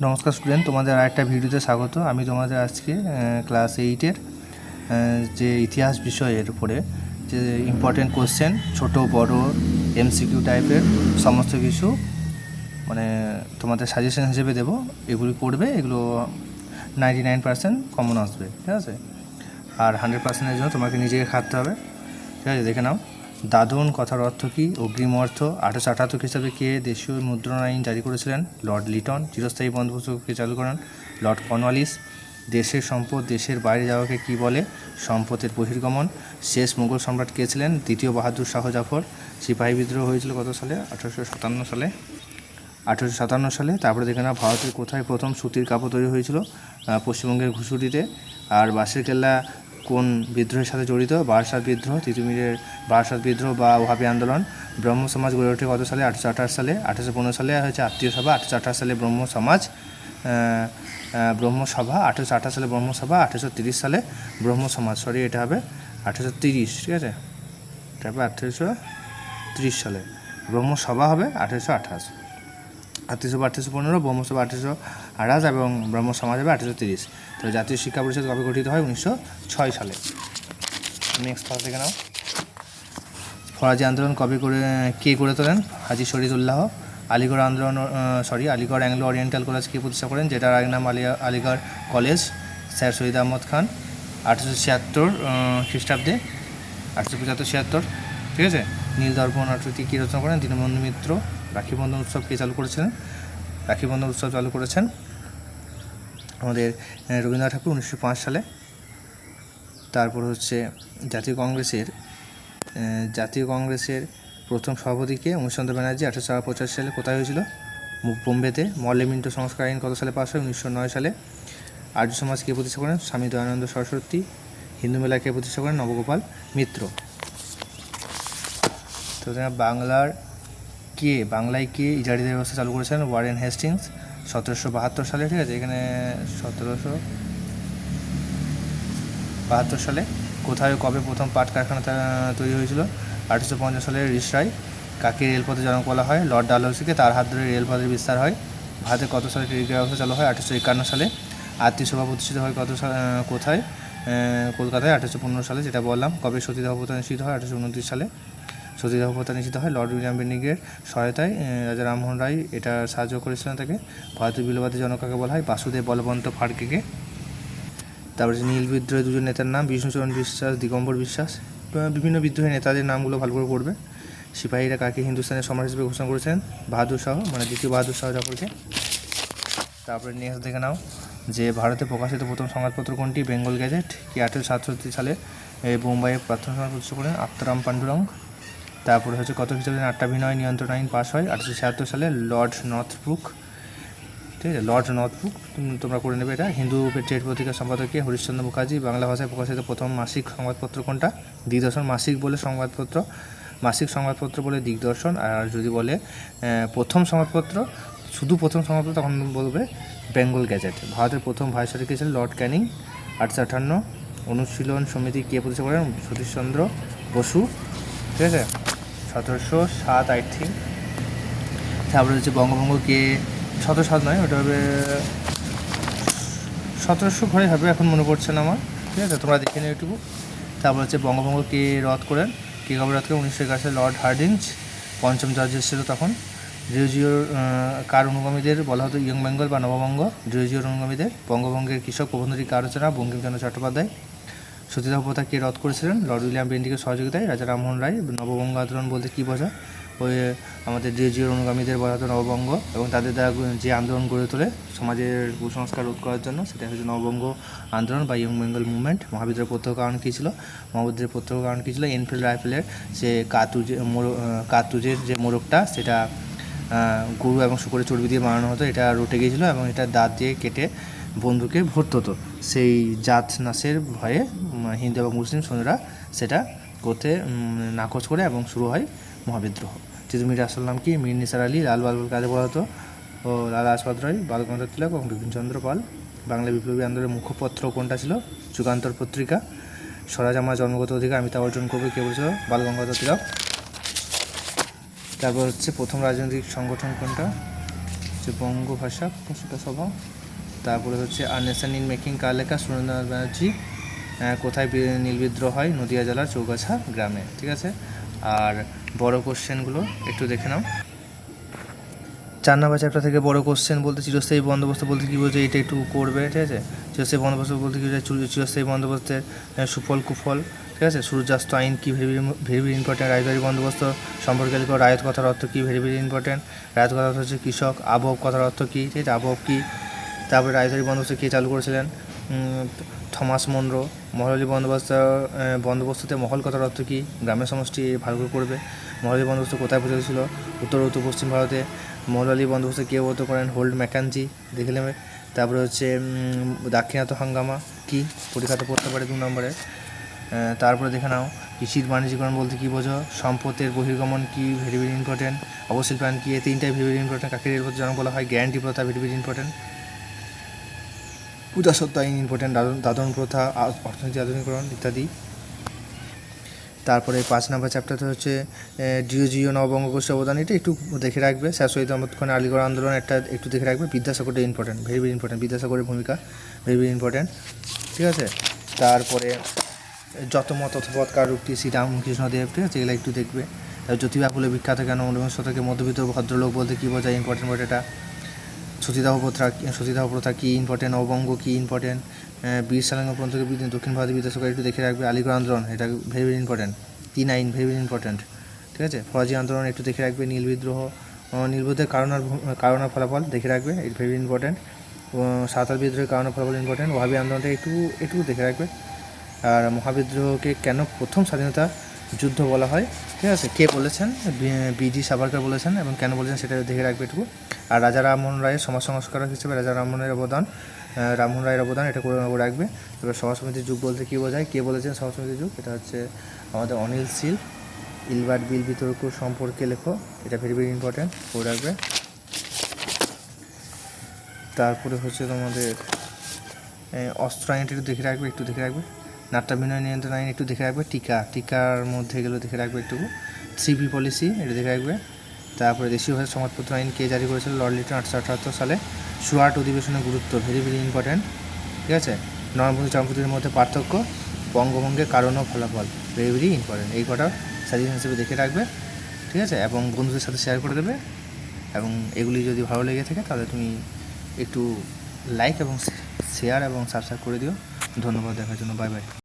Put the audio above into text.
নমস্কার স্টুডেন্ট, তোমাদের আরেকটা ভিডিওতে স্বাগত। আমি তোমাদের আজকে ক্লাস 8-এর যে ইতিহাস বিষয়ের উপরে যে ইম্পর্টেন্ট কোশ্চেন, ছোট বড় এমসিকিউ টাইপের সমস্ত কিছু মানে তোমাদের সাজেশন হিসেবে দেবো। এগুলি করবে, এগুলো 99% কমন আসবে, ঠিক আছে। আর 100%-এর জন্য তোমাকে নিজেকে খাটতে হবে, ঠিক আছে। দেখে নাও, দাদন কথার অর্থ কী? অগ্রিম অর্থ। 1878 খ্রিস্টাব্দে কে দেশীয় মুদ্রণ আইন জারি করেছিলেন? লর্ড লিটন। চিরস্থায়ী বন্দোবস্তকে চালু করেন? Lord Cornwallis. দেশের সম্পদ দেশের বাইরে যাওয়াকে কি বলে? সম্পদের বহির্গমন। শেষ মুঘল সম্রাট কে ছিলেন? দ্বিতীয় বাহাদুর শাহ জাফর। সিপাহী বিদ্রোহ হয়েছিল কত সালে? 1857 সালে। 1857 সালে। তারপরে দেখে না, ভারতের কোথায় প্রথম সুতির কাপড় তৈরি হয়েছিল? পশ্চিমবঙ্গের ঘুষুরিতে। আর বাঁশের কেল্লা কোন বিদ্রোহের সাথে জড়িত? বারাসাত বিদ্রোহ, তিতুমিরের বারাসাত বিদ্রোহ বা ওহাবি আন্দোলন। ব্রহ্ম সমাজ গড়ে ওঠে কত সালে? 1828 সালে। 1815 সালে হয়েছে আত্মীয় সভা। 1828 সালে ব্রহ্ম সমাজ, ব্রহ্মসভা। 1828 সালে ব্রহ্মসভা। 1830 সালে ব্রহ্ম সমাজ, সরি এটা হবে 1830, ঠিক আছে। এটা হবে 1830 সালে ব্রহ্মসভা হবে। 1828, 1815, ব্রহ্মসভা 1828 এবং ব্রহ্ম সমাজ হবে 1830। তো জাতীয় শিক্ষা পরিষদ কবে গঠিত হয়? 1906 সালে। নেক্সট কথা থেকে নাও, ফরাজি আন্দোলন কে করে তোলেন? হাজি শরীদুল্লাহ। আলিগড় আন্দোলন আলিগড় অ্যাংলো ওরিয়েন্টাল কলেজ কে প্রতিষ্ঠা করেন, যেটার আরেক নাম আলিগড় কলেজ? স্যার সৈয়দ আহমদ খান। 1876 খ্রিস্টাব্দে, 1875-76, ঠিক আছে। নীল দর্পণ নাটকটি কী রচনা করেন? দীনবন্ধু মিত্র। রাখি বন্ধন উৎসব কে চালু করেছিলেন? রাখি বন্ধন উৎসব চালু করেছেন আমাদের রবীন্দ্রনাথ ঠাকুর 1905 সালে। তারপর হচ্ছে জাতীয় কংগ্রেসের প্রথম সভাপতি কে? উমেশচন্দ্র ব্যানার্জি। 1885 সালে। কোথায় হয়েছিল? বোম্বেতে। মল্লেমিন্টো সংস্কার আইন কত সালে পাস হয়? 1909 সালে। আর্য সমাজ কে প্রতিষ্ঠা করেন? স্বামী দয়ানন্দ সরস্বতী। হিন্দু মেলা কে প্রতিষ্ঠা করেন? নবগোপাল মিত্র। তো বাংলায় কে ইজারাদারি ব্যবস্থা চালু করেছেন? Warren Hastings. 1772 সালে, ঠিক আছে। এখানে 1772 সালে। কোথায় কবে প্রথম পাট কারখানা তৈরি হয়েছিল? 1850 সালে। রিসরাই। কাকে রেলপথে জনক বলা হয়? লর্ড ডালহৌসিকে। তার হাত ধরে রেলপথের বিস্তার হয়। ভারতে কত সালে টেলিগ্রাফ ব্যবস্থা চালু হয়? 1851 সালে। আত্মীয় সভা প্রতিষ্ঠিত হয় কোথায়? কলকাতায়। 1815 সালে, যেটা বললাম। কবে সতীদাহ প্রথা নিষিদ্ধ হয়? 1829 সালে। সতীদাহ প্রথা নিষিদ্ধ হয় লর্ড উইলিয়াম বেন্টিংয়ের সহায়তায়। রাজা রামমোহন রায় এটা সাহায্য করেছিলেন তাকে। ভারতের বিলবাদী জনক কাকে বলা হয়? বাসুদেব বলবন্ত ফাড়কেকে। তারপরে নীল বিদ্রোহের দুজন নেতার নাম? বিষ্ণুচরণ বিশ্বাস, দিগম্বর বিশ্বাস। বিভিন্ন বিদ্রোহের নেতাদের নামগুলো ভালো করে পড়বে। সিপাহীরা কাকে হিন্দুস্তানের সম্রাট হিসেবে ঘোষণা করেছেন? বাহাদুর শাহ, মানে দ্বিতীয় বাহাদুর শাহ জাফরকে। তারপরে নেক্সট দেখে নাও, যে ভারতে প্রকাশিত প্রথম সংবাদপত্র কোনটি? বেঙ্গল গ্যাজেট। কি 1867 সালে বোম্বাইয়ে প্রাথমিক সংবাদ প্রতিষ্ঠা করেন? আত্মারাম পাণ্ডুরঙ্গ। তারপরে হচ্ছে কত খ্রিস্টাব্দে নাট্যাভিনয় নিয়ন্ত্রণ আইন পাস হয়? 1876 সালে। লর্ড নর্থব্রুক, ঠিক আছে, লর্ড নর্থব্রুক, তোমরা করে নেবে এটা। হিন্দু ট্রেড পত্রিকার সম্পাদককে? হরিশ্চন্দ্র মুখার্জি। বাংলা ভাষায় প্রকাশিত প্রথম মাসিক সংবাদপত্র কোনটা? দিগদর্শন। মাসিক বলে সংবাদপত্র বলে দিগদর্শন। আর যদি বলে প্রথম সংবাদপত্র, শুধু প্রথম সংবাদপত্র, তখন বলবে বেঙ্গল গ্যাজেট। ভারতের প্রথম ভাইসরয় কে ছিলেন? লর্ড ক্যানিং। 1858। অনুশীলন সমিতি কে প্রতিষ্ঠা করেন? সতীশচন্দ্র বসু, ঠিক আছে। 1707 আই থিঙ্ক। তারপরে হচ্ছে বঙ্গভঙ্গ কে? 1707 নয়, ওটা হবে 1700 ঘরে হবে, এখন মনে পড়ছে না আমার, ঠিক আছে, তোমরা দেখে নিও এটুকু। তারপর হচ্ছে বঙ্গভঙ্গ কে রদ করেন? কে কবে রদ করেন? 1911 সালে লর্ড হার্ডিঞ্জ, পঞ্চম জর্জ ছিল তখন। ডিরোজিওর কার অনুগামীদের বলা হতো ইয়ং বেঙ্গল বা নববঙ্গ? ডিরোজিওর অনুগামীদের। বঙ্গভঙ্গের কৃষক প্রবন্ধটি কার রচনা? বঙ্কিমচন্দ্র চট্টোপাধ্যায়। সতীদাহ প্রথা কে রদ করেছিলেন? লর্ড উইলিয়াম বেন্টিংয়ের সহযোগিতায়। রাজা রামমোহন রায়। নববঙ্গ আন্দোলন বলতে কী বোঝা? ওই আমাদের ডিরোজিওর অনুগামীদের বলা হতো নববঙ্গ, এবং তাদের দ্বারা যে আন্দোলন গড়ে তোলে সমাজের কুসংস্কার রোধ করার জন্য, সেটা হচ্ছে নববঙ্গ আন্দোলন বা ইয়ং বেঙ্গল মুভমেন্ট। মহাবিদ্রোহের প্রত্যক্ষ কারণ কী ছিল? মহাবিদ্রোহের প্রত্যক্ষ কারণ কী ছিল? এনফিল্ড রাইফেলের যে কাতুজের যে মোড়কটা, সেটা গরু এবং শুকরের চর্বি দিয়ে বানানো হতো, এটা রটে গিয়েছিলো এবং এটা দাঁত দিয়ে কেটে বন্ধুকে ভরতে হতো। সেই জাত নাশের ভয়ে হিন্দু এবং মুসলিম সৈন্যরা সেটা করতে নাকচ করে, এবং শুরু হয় মহাবিদ্রোহ। তিতুমিরের আসল নাম কি? মীর নিসার আলী। লাল বাল কাজে বলা হতো? ও লালা লাজপত রায়, বালগঙ্গাধর তিলক এবং বিপিনচন্দ্র পাল। বাংলা বিপ্লবী আন্দোলনের মুখপত্র কোনটা ছিল? যুগান্তর পত্রিকা। স্বরাজ আমার জন্মগত অধিকার, আমি তা অর্জন করবো, কে বলেছিল? বালগঙ্গাধর তিলক। তারপর হচ্ছে প্রথম রাজনৈতিক সংগঠন কোনটা? হচ্ছে বঙ্গভাষা প্রকাশিকা সভা। তারপরে হচ্ছে আর নেশন ইন মেকিং কার লেখা? সুরেন্দ্রনাথ ব্যানার্জি। কোথায় নীল বিদ্রোহ হয়? নদিয়া জেলার চৌগাছা গ্রামে। ঠিক আছে, আর বড় কোশ্চেনগুলো একটু দেখে নাও। 4 নম্বর চ্যাপ্টার থেকে বড় কোশ্চেন বলতে চিরস্থায়ী বন্দোবস্ত বলতে কী বোঝায়, এটা একটু করবে। ঠিক আছে, চিরস্থায়ী বন্দোবস্ত বলতে কী বোঝায়? চিরস্থায়ী বন্দোবস্তের সুফল কুফল। ঠিক আছে, সূর্যাস্ত আইন কি? Very very important. রায়তবাড়ি বন্দোবস্ত সম্পর্কে লিখো। রায়ত কথার অর্থ কী? Very very important. রায়ত কথার অর্থ হচ্ছে কৃষক। আবহ কথার অর্থ কী? ঠিক আছে, আবহ কী? তারপরে রায়তবাড়ি বন্দোবস্ত কে চালু করেছিলেন? Thomas Munro. মহলালি বন্দোবস্ততে মহল কথার অর্থ কী? গ্রামের সমষ্টি, ভালো করে পড়বে। মহলালি বন্দোবস্ত কোথায় প্রচলিত ছিল? উত্তর পশ্চিম ভারতে। মহলালি বন্দোবস্ত কে অবহিত করেন? হোল্ড ম্যাকানজি, দেখে নেবে। তারপরে হচ্ছে দাক্ষিণাত্য হাঙ্গামা কি? পরীক্ষাতে পড়তে পারে 2 নম্বরে। তারপরে দেখে নাও কৃষির বাণিজ্যিকরণ বলতে কী বোঝো? সম্পদের বহির্গমন কি? Very very important. অবশিল্পায়ন কি? এই 3টাই ভেরি ভেরি ইম্পর্টেন্ট। কাকে রেলপথ জনক বলা হয়? গ্যারান্টি প্রথা, ভেরি ভেরি ইম্পর্টেন্ট। উদাসত্ব আইন ইম্পর্টেন্ট। দাদন প্রথা, অর্থনীতি আধুনিকরণ ইত্যাদি। তারপরে 5 নম্বর চ্যাপ্টারটা হচ্ছে ডিওজিও নববঙ্গ গোষ্ঠী অবদান, এটা একটু দেখে রাখবে। স্যার শহীদ আহমদ খান আলিগড় আন্দোলন একটা একটু দেখে রাখবে। বিদ্যাসাগরটা ইম্পর্টেন্ট, ভেরি ভেরি ইম্পর্টেন্ট। বিদ্যাসাগরের ভূমিকা ভেরি ভেরি ইম্পর্টেন্ট। ঠিক আছে, তারপরে যত মত তথপথ কার রূপটি? শ্রীরামকৃষ্ণদেব। ঠিক আছে, এগুলো একটু দেখবে। জ্যোতিবা ফুলে বিখ্যাত কেন? 19 শতকে মধ্যবিত্ত ভদ্রলোক বলতে কী বোঝায়? ইম্পর্টেন্ট বটে এটা। সতীদাহ প্রথা কী? ইম্পর্টেন্ট। নববঙ্গ কী? ইম্পর্টেন্ট। বীর সালেঙ্গ পর্যন্ত দক্ষিণ ভারতীয় বিদ্যাসাগর একটু দেখে রাখবে। আলিগড় আন্দোলন, এটা ভেরি ভেরি ইম্পর্টেন্ট। 3 আইন ভেরি ভেরি ইম্পর্টেন্ট। ঠিক আছে, ফরাজি আন্দোলন একটু দেখে রাখবে। নীল বিদ্রোহের কারণ আর ফলাফল দেখে রাখবে, এটা ভেরি ইম্পর্টেন্ট। সাঁওতাল বিদ্রোহের কারণ আর ফলাফল ইম্পর্টেন্ট। ওহাবি আন্দোলনটা একটু দেখে রাখবে। আর মহাবিদ্রোহকে কেন প্রথম স্বাধীনতা যুদ্ধ বলা হয়? ঠিক আছে, কে বলেছেন? বিজি সাভারকার বলেছেন, এবং কেন বলেছেন সেটা দেখে রাখবে একটু। আর রাজা রামমোহন রায়ের সমাজ সংস্কারক হিসেবে রামমোহন রায়ের অবদান এটা করে রাখবে। এবার সভা সমিতির যুগ বলতে কী বোঝায়? কে বলেছেন সভা সমিতির যুগ? এটা হচ্ছে আমাদের অনিল শীল। ইলবার্ট বিল বিতর্ক সম্পর্কে লেখো, এটা ভেরি ভেরি ইম্পর্টেন্ট, করে রাখবে। তারপরে হচ্ছে তোমাদের অস্ত্র আইনটা একটু দেখে রাখবে। নাট্যাভিনয় নিয়ন্ত্রণ আইন একটু দেখে রাখবে। টিকার মধ্যে এগুলো দেখে রাখবে একটু। 3P পলিসি এটা দেখে রাখবে। তারপরে দেশীয় ভাষা সংবাদপত্র আইন কে জারি করেছিল? লর্ড লিটন 1878 সালে। সুয়াট অধিবেশনের গুরুত্ব, ভেরি ভেরি ইম্পর্টেন্ট। ঠিক আছে, নরমপন্থী চরমপন্থীদের মধ্যে পার্থক্য, বঙ্গভঙ্গের কারণ ও ফলাফল, ভেরি ভেরি ইম্পর্টেন্ট। এই কটা সাজেশন হিসেবে দেখে রাখবে। ঠিক আছে, এবং বন্ধুদের সাথে শেয়ার করে দেবে। এবং এগুলি যদি ভালো লেগে থাকে তাহলে তুমি একটু লাইক এবং শেয়ার এবং সাবস্ক্রাইব করে দিও। ধন্যবাদ দেখার জন্য, বাই বাই।